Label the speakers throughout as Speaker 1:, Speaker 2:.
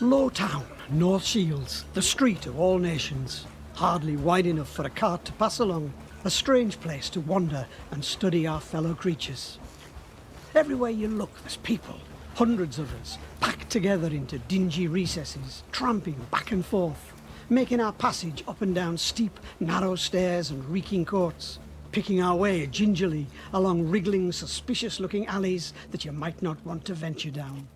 Speaker 1: Low Town, North Shields, the street of all nations. Hardly wide enough for a cart to pass along. A strange place to wander and study our fellow creatures. Everywhere you look, there's people, hundreds of us, packed together into dingy recesses, tramping back and forth, making our passage up and down steep, narrow stairs and reeking courts, picking our way gingerly along wriggling, suspicious-looking alleys that you might not want to venture down.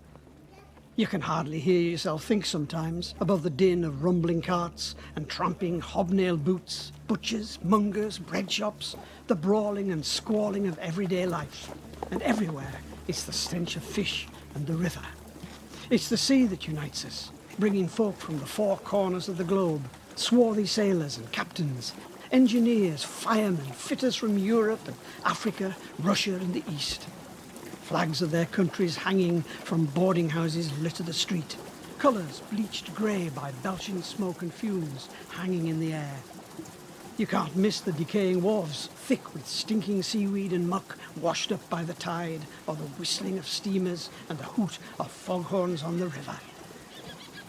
Speaker 1: You can hardly hear yourself think sometimes above the din of rumbling carts and tramping hobnail boots, butchers, mongers, bread shops, the brawling and squalling of everyday life. And everywhere it's the stench of fish and the river. It's the sea that unites us, bringing folk from the four corners of the globe, swarthy sailors and captains, engineers, firemen, fitters from Europe and Africa, Russia and the East. Flags of their countries hanging from boarding houses litter the street. Colours bleached grey by belching smoke and fumes hanging in the air. You can't miss the decaying wharves, thick with stinking seaweed and muck washed up by the tide, or the whistling of steamers and the hoot of foghorns on the river.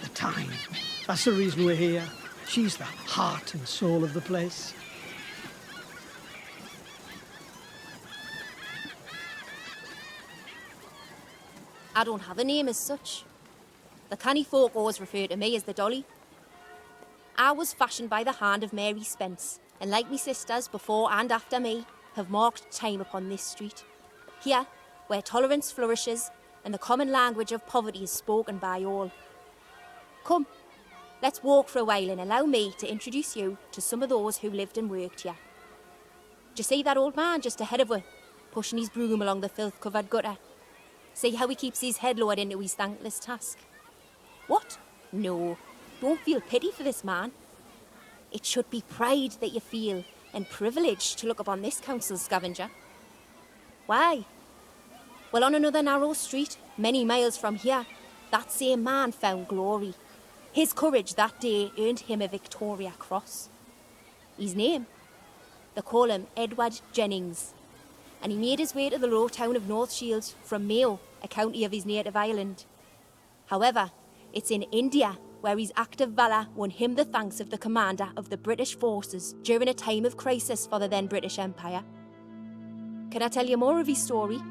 Speaker 1: The Tyne. That's the reason we're here. She's the heart and soul of the place.
Speaker 2: I don't have a name as such. The canny folk always refer to me as the Dolly. I was fashioned by the hand of Mary Spence, and like me sisters before and after me, have marked time upon this street. Here, where tolerance flourishes and the common language of poverty is spoken by all. Come, let's walk for a while and allow me to introduce you to some of those who lived and worked here. Do you see that old man just ahead of us, pushing his broom along the filth-covered gutter? See how he keeps his head lowered into his thankless task. What? No, don't feel pity for this man. It should be pride that you feel, and privilege to look upon this council's scavenger. Why? Well, on another narrow street, many miles from here, that same man found glory. His courage that day earned him a Victoria Cross. His name? They call him Edward Jennings. And he made his way to the low town of North Shields from Mayo, a county of his native island. However, it's in India where his act of valour won him the thanks of the commander of the British forces during a time of crisis for the then British Empire. Can I tell you more of his story?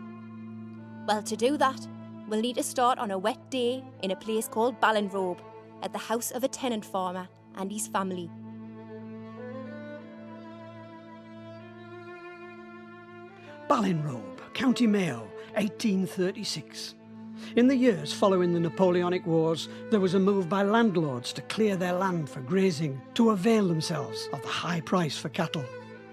Speaker 2: Well, to do that, we'll need to start on a wet day in a place called Ballinrobe, at the house of a tenant farmer and his family.
Speaker 1: Ballinrobe, County Mayo, 1836. In the years following the Napoleonic Wars, there was a move by landlords to clear their land for grazing, to avail themselves of the high price for cattle.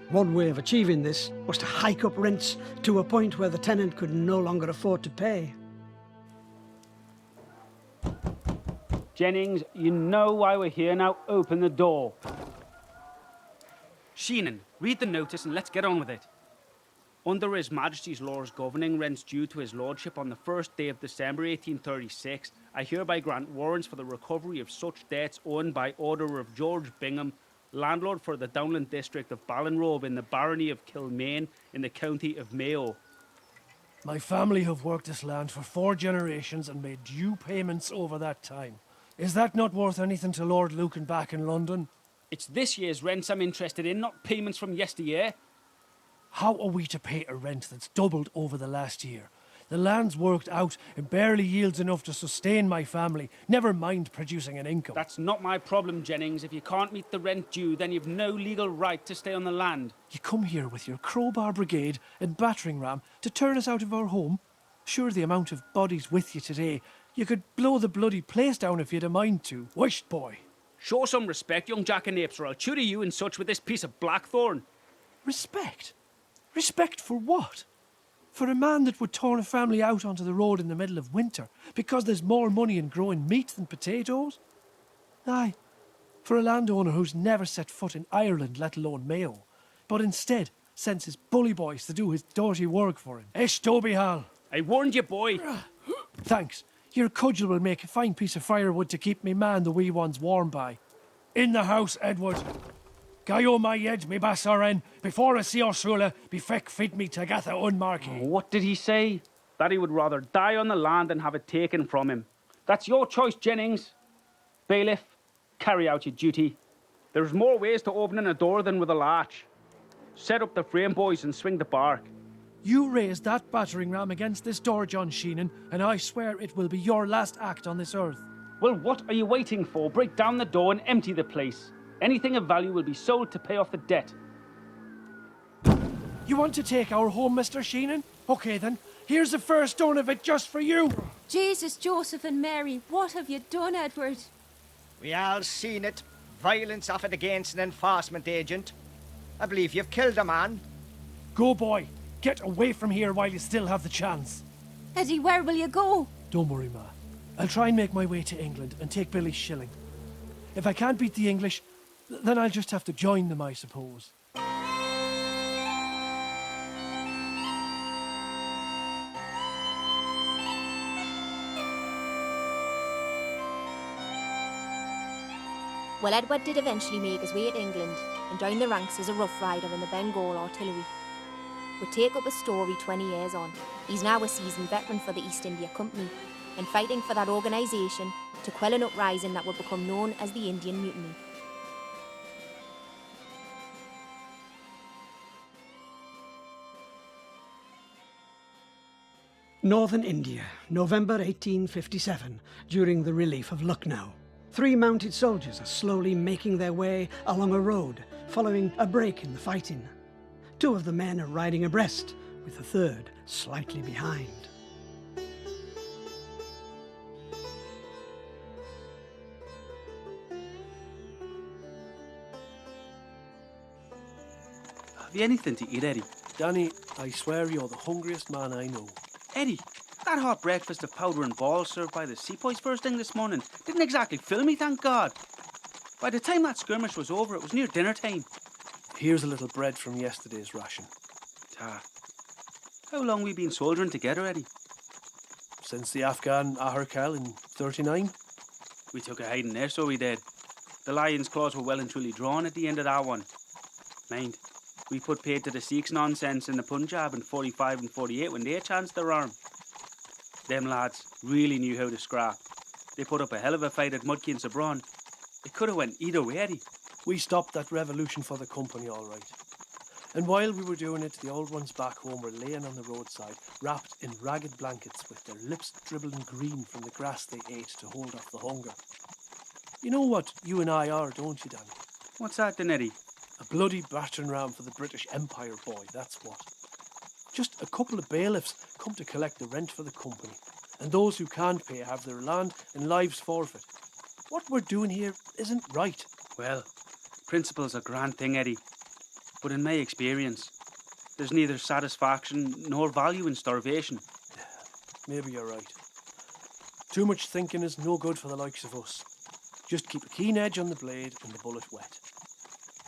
Speaker 1: One way of achieving this was to hike up rents to a point where the tenant could no longer afford to pay.
Speaker 3: Jennings, you know why we're here now. Open the door.
Speaker 4: Sheenan, read the notice and let's get on with it. Under His Majesty's laws governing rents due to his lordship on the 1st day of December 1836, I hereby grant warrants for the recovery of such debts owing by order of George Bingham, landlord for the downland district of Ballinrobe in the barony of Kilmaine in the county of Mayo.
Speaker 5: My family have worked this land for 4 generations and made due payments over that time. Is that not worth anything to Lord Lucan back in London?
Speaker 4: It's this year's rents I'm interested in, not payments from yesteryear.
Speaker 5: How are we to pay a rent that's doubled over the last year? The land's worked out and barely yields enough to sustain my family, never mind producing an income.
Speaker 4: That's not my problem, Jennings. If you can't meet the rent due, then you've no legal right to stay on the land.
Speaker 5: You come here with your crowbar brigade and battering ram to turn us out of our home? Sure, the amount of bodies with you today, you could blow the bloody place down if you'd a mind to. Wisht, boy.
Speaker 4: Show some respect, young jackanapes, or I'll tutor you and such with this piece of blackthorn.
Speaker 5: Respect? Respect for what? For a man that would turn a family out onto the road in the middle of winter because there's more money in growing meat than potatoes? Aye, for a landowner who's never set foot in Ireland, let alone Mayo, but instead sends his bully boys to do his dirty work for him. Esh Toby Hal.
Speaker 4: I warned you, boy.
Speaker 5: Thanks. Your cudgel will make a fine piece of firewood to keep me man the wee ones warm by. In the house, Edward. Gaio my yed, me bassarin, before I see Ursula, be feck feed me together unmarky.
Speaker 4: What did he say? That he would rather die on the land than have it taken from him. That's your choice, Jennings. Bailiff, carry out your duty. There's more ways to opening a door than with a latch. Set up the frame, boys, and swing the bark.
Speaker 5: You raise that battering ram against this door, John Sheenan, and I swear it will be your last act on this earth.
Speaker 4: Well, what are you waiting for? Break down the door and empty the place. Anything of value will be sold to pay off the debt.
Speaker 5: You want to take our home, Mr. Sheenan? Okay then, here's the first stone of it just for you.
Speaker 6: Jesus, Joseph and Mary, what have you done, Edward?
Speaker 7: We all seen it. Violence offered against an enforcement agent. I believe you've killed a man.
Speaker 5: Go, boy. Get away from here while you still have the chance.
Speaker 6: Eddie, where will you go?
Speaker 5: Don't worry, Ma. I'll try and make my way to England and take Billy's shilling. If I can't beat the English, then I'll just have to join them, I suppose.
Speaker 2: Well, Edward did eventually make his way to England and join the ranks as a rough rider in the Bengal artillery. We take up a story 20 years on. He's now a seasoned veteran for the East India Company and fighting for that organisation to quell an uprising that would become known as the Indian Mutiny.
Speaker 1: Northern India, November 1857, during the relief of Lucknow. 3 mounted soldiers are slowly making their way along a road, following a break in the fighting. 2 of the men are riding abreast, with the 3rd slightly behind.
Speaker 4: Have you anything to eat, Eddie?
Speaker 5: Danny, I swear you're the hungriest man I know.
Speaker 4: Eddie, that hot breakfast of powder and balls served by the sepoys first thing this morning didn't exactly fill me, thank God. By the time that skirmish was over, it was near dinner time.
Speaker 5: Here's a little bread from yesterday's ration.
Speaker 4: How long we been soldiering together, Eddie?
Speaker 5: Since the Afghan Aharkal in 39.
Speaker 4: We took a hiding there, so we did. The lion's claws were well and truly drawn at the end of that one. Mind, we put paid to the Sikhs nonsense in the Punjab in 45 and 48 when they chanced their arm. Them lads really knew how to scrap. They put up a hell of a fight at Mudki and Sabron. It could have went either way, Eddie.
Speaker 5: We stopped that revolution for the company, all right. And while we were doing it, the old ones back home were laying on the roadside, wrapped in ragged blankets with their lips dribbling green from the grass they ate to hold off the hunger. You know what you and I are, don't you, Danny?
Speaker 4: What's that then, Eddie?
Speaker 5: A bloody battering ram for the British Empire, boy, that's what. Just a couple of bailiffs come to collect the rent for the company, and those who can't pay have their land and lives forfeit. What we're doing here isn't right.
Speaker 4: Well, principle's a grand thing, Eddie. But in my experience, there's neither satisfaction nor value in starvation.
Speaker 5: Maybe you're right. Too much thinking is no good for the likes of us. Just keep a keen edge on the blade and the bullet wet.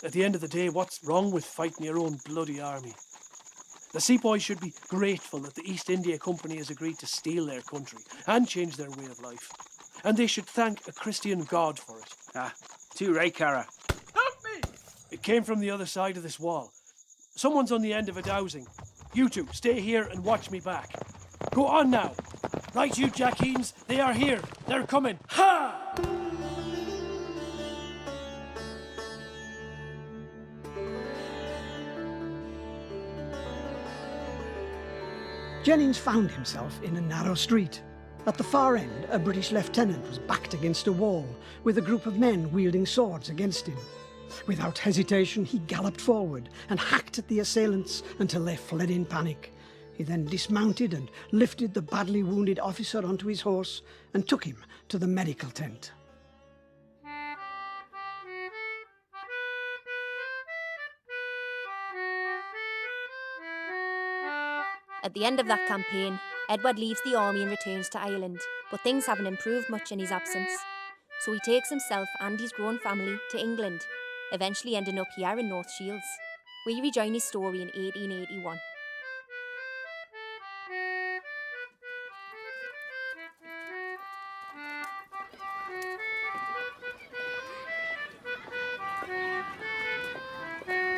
Speaker 5: At the end of the day, what's wrong with fighting your own bloody army? The sepoys should be grateful that the East India Company has agreed to steal their country and change their way of life. And they should thank a Christian God for it.
Speaker 4: Too right, Cara.
Speaker 5: Help me! It came from the other side of this wall. Someone's on the end of a dowsing. You two, stay here and watch me back. Go on now. Right, you jackeens, they are here. They're coming. Ha!
Speaker 1: Jennings found himself in a narrow street. At the far end, a British lieutenant was backed against a wall, with a group of men wielding swords against him. Without hesitation, he galloped forward and hacked at the assailants until they fled in panic. He then dismounted and lifted the badly wounded officer onto his horse and took him to the medical tent.
Speaker 2: At the end of that campaign, Edward leaves the army and returns to Ireland, but things haven't improved much in his absence. So he takes himself and his grown family to England, eventually ending up here in North Shields. We rejoin his story in 1881.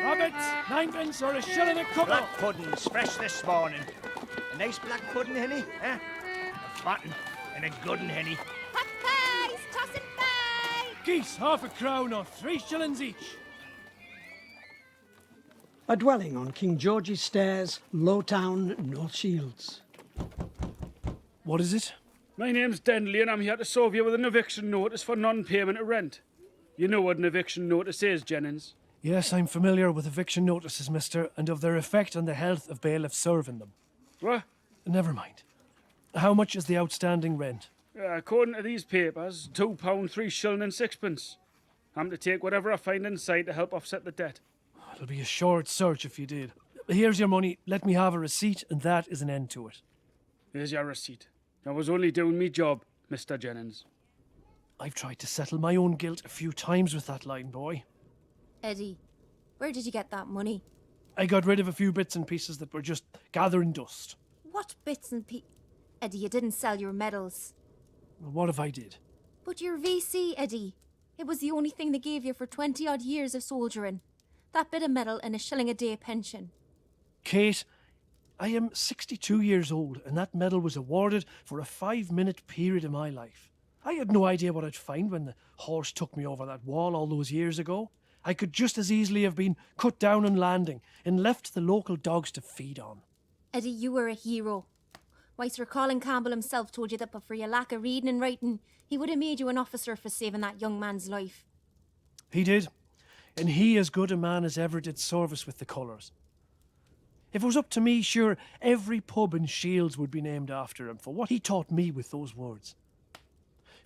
Speaker 5: Roberts, 9pence or a shilling a couple.
Speaker 7: Black pudding's fresh this morning. A nice black pudding, Henny, eh? A fat 'un and a good 'un, Henny.
Speaker 2: Hot pies, tossing pies!
Speaker 5: Geese, £half-a-crown or 3 shillings each.
Speaker 1: A dwelling on King George's Stairs, Lowtown, North Shields.
Speaker 5: What is it?
Speaker 4: My name's Denley and I'm here to serve you with an eviction notice for non-payment of rent. You know what an eviction notice is, Jennings?
Speaker 5: Yes, I'm familiar with eviction notices, mister, and of their effect on the health of bailiffs serving them.
Speaker 4: What?
Speaker 5: Never mind. How much is the outstanding rent?
Speaker 4: According to these papers, £2, 3 shilling and sixpence. I'm to take whatever I find inside to help offset the debt.
Speaker 5: It'll be a short search if you did. Here's your money. Let me have a receipt, and that is an end to it.
Speaker 4: Here's your receipt. I was only doing me job, Mr. Jennings.
Speaker 5: I've tried to settle my own guilt a few times with that line, boy.
Speaker 6: Eddie, where did you get that money?
Speaker 5: I got rid of a few bits and pieces that were just gathering dust.
Speaker 6: What bits and Eddie, you didn't sell your medals.
Speaker 5: Well, what if I did?
Speaker 6: But your VC, Eddie. It was the only thing they gave you for 20-odd years of soldiering. That bit of medal and a shilling a day pension.
Speaker 5: Kate, I am 62 years old, and that medal was awarded for a 5-minute period in my life. I had no idea what I'd find when the horse took me over that wall all those years ago. I could just as easily have been cut down on landing and left to the local dogs to feed on.
Speaker 6: Eddie, you were a hero. Why, Sir Colin Campbell himself told you that but for your lack of reading and writing, he would have made you an officer for saving that young man's life.
Speaker 5: He did, and he as good a man as ever did service with the colours. If it was up to me, sure, every pub in Shields would be named after him for what he taught me with those words.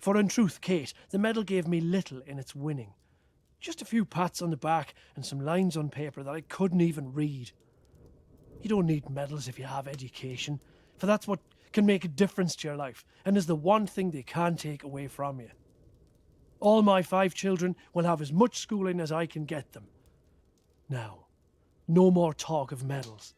Speaker 5: For in truth, Kate, the medal gave me little in its winning. Just a few pats on the back and some lines on paper that I couldn't even read. You don't need medals if you have education, for that's what can make a difference to your life and is the one thing they can't take away from you. All my 5 children will have as much schooling as I can get them. Now, no more talk of medals.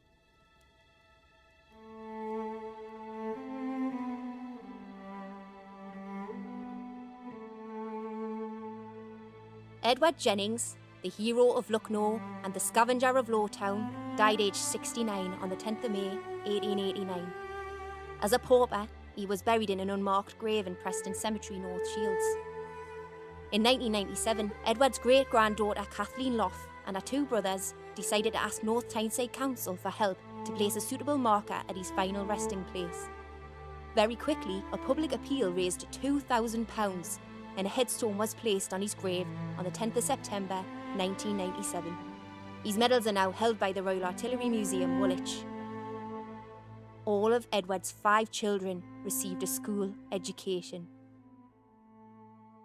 Speaker 2: Edward Jennings, the hero of Lucknow and the scavenger of Lowtown, died aged 69 on the 10th of May, 1889. As a pauper, he was buried in an unmarked grave in Preston Cemetery, North Shields. In 1997, Edward's great-granddaughter Kathleen Loff and her 2 brothers decided to ask North Tyneside Council for help to place a suitable marker at his final resting place. Very quickly, a public appeal raised £2,000 and a headstone was placed on his grave on the 10th of September 1997. His medals are now held by the Royal Artillery Museum, Woolwich. All of Edward's 5 children received a school education.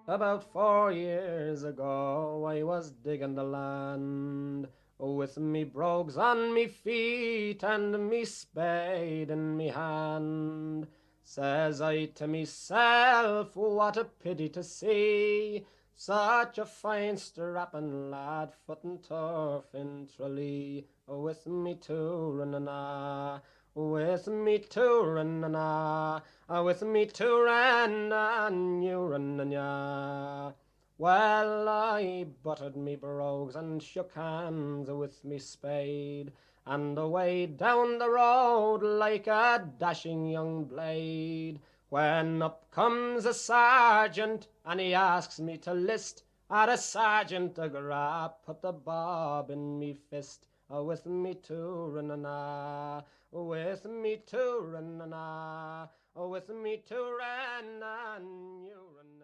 Speaker 8: About 4 years ago, I was digging the land with me brogues on me feet and me spade in me hand. Says I to myself, what a pity to see such a fine strapping lad footing turf in Tralee, with me touring and with me touring and with me touring and you running ya. Well, I buttered me brogues and shook hands with me spade, and away down the road like a dashing young blade, when up comes a sergeant and he asks me to list. At a sergeant a grab put the bob in me fist, with me touring and with me touring and with me touring and you run.